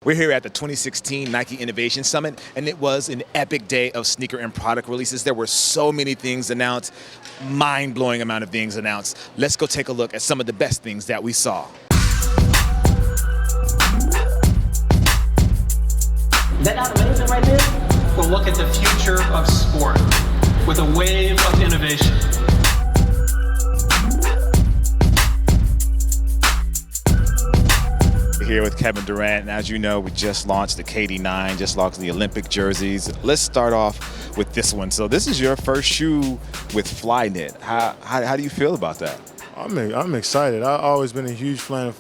We're here at the 2016 Nike Innovation Summit, and it was an epic day of sneaker and product releases. There were so many things announced, mind-blowing amount of things announced. Let's go take a look at some of the best things that we saw. That not amazing right there? We'll look at the future of sport with a wave of innovation. Here with Kevin Durant, and as you know, we just launched the KD9, just launched the Olympic jerseys. Let's start off with this one. So this is your first shoe with Flyknit. How do you feel about that? I'm excited. I've always been a huge fan of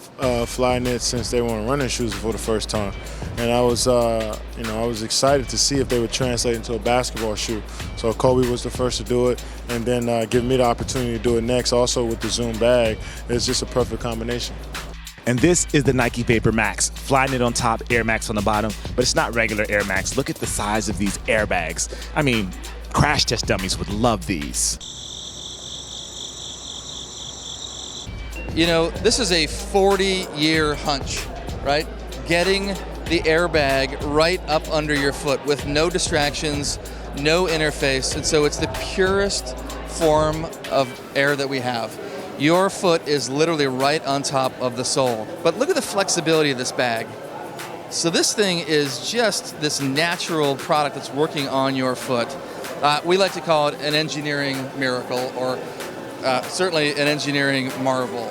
Flyknit since they were running shoes for the first time, and I was excited to see if they would translate into a basketball shoe. So Kobe was the first to do it, and then give me the opportunity to do it next. Also with the Zoom bag, it's just a perfect combination. And this is the Nike Vapor Max. Flyknit on top, Air Max on the bottom, but it's not regular Air Max. Look at the size of these airbags. I mean, crash test dummies would love these. You know, this is a 40-year hunch, right? Getting the airbag right up under your foot with no distractions, no interface, and so it's the purest form of air that we have. Your foot is literally right on top of the sole. But look at the flexibility of this bag. So this thing is just this natural product that's working on your foot. We like to call it an engineering miracle, or certainly an engineering marvel.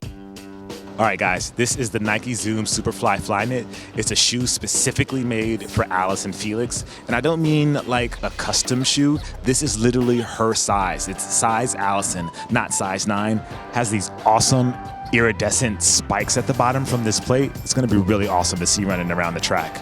All right, guys, this is the Nike Zoom Superfly Flyknit. It's a shoe specifically made for Alice and Felix. And I don't mean like a custom shoe. This is literally her size. It's size Allison, not size 9. Has these awesome iridescent spikes at the bottom from this plate. It's gonna be really awesome to see running around the track.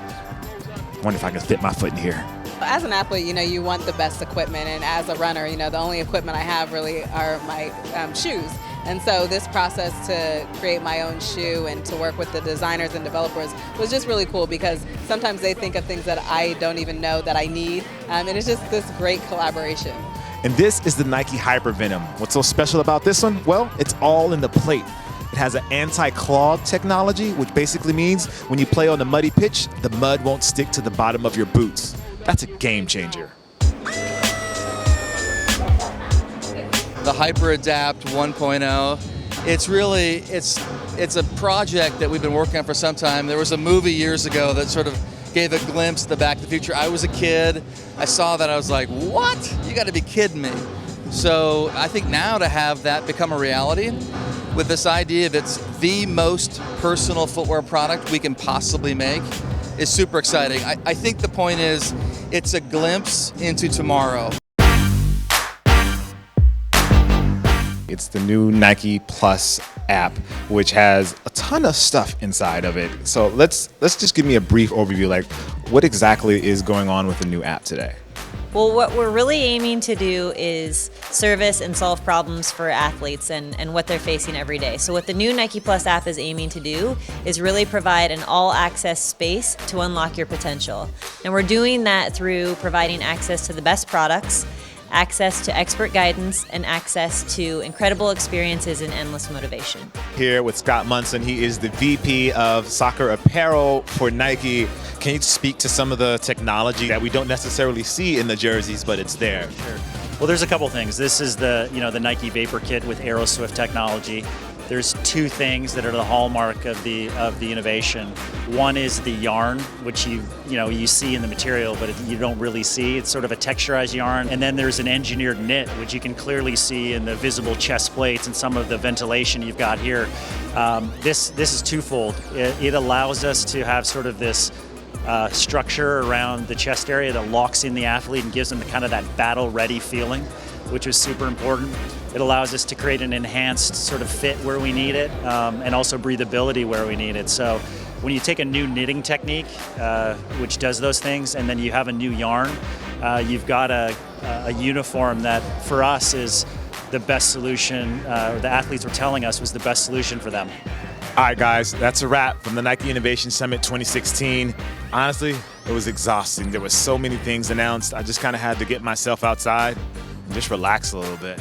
Wonder if I can fit my foot in here. As an athlete, you want the best equipment, and as a runner, the only equipment I have really are my shoes. And so this process to create my own shoe and to work with the designers and developers was just really cool, because sometimes they think of things that I don't even know that I need, and it's just this great collaboration. And this is the Nike Hypervenom. What's so special about this one? Well, it's all in the plate. It has an anti-clog technology, which basically means when you play on a muddy pitch, the mud won't stick to the bottom of your boots. That's a game changer. The HyperAdapt 1.0. It's really, it's a project that we've been working on for some time. There was a movie years ago that sort of gave a glimpse of the Back to the Future. I was a kid, I saw that, I was like, what? You gotta be kidding me. So I think now to have that become a reality with this idea that it's the most personal footwear product we can possibly make is super exciting. I think the point is, it's a glimpse into tomorrow. It's the new Nike Plus app, which has a ton of stuff inside of it. So let's just give me a brief overview, like what exactly is going on with the new app today? Well, what we're really aiming to do is service and solve problems for athletes and what they're facing every day. So what the new Nike Plus app is aiming to do is really provide an all-access space to unlock your potential. And we're doing that through providing access to the best products, access to expert guidance, and access to incredible experiences and endless motivation. Here with Scott Munson, he is the VP of Soccer Apparel for Nike. Can you speak to some of the technology that we don't necessarily see in the jerseys, but it's there? Sure. Well, there's a couple things. This is the the Nike Vapor Kit with AeroSwift technology. There's two things that are the hallmark of the innovation. One is the yarn, which you see in the material, but you don't really see. It's sort of a texturized yarn. And then there's an engineered knit, which you can clearly see in the visible chest plates and some of the ventilation you've got here. This is twofold. It allows us to have sort of this structure around the chest area that locks in the athlete and gives them kind of that battle-ready feeling, which is super important. It allows us to create an enhanced sort of fit where we need it, and also breathability where we need it. So when you take a new knitting technique, which does those things, and then you have a new yarn, you've got a uniform that for us is the best solution, the athletes were telling us was the best solution for them. All right, guys, that's a wrap from the Nike Innovation Summit 2016. Honestly, it was exhausting. There were so many things announced. I just kind of had to get myself outside and just relax a little bit.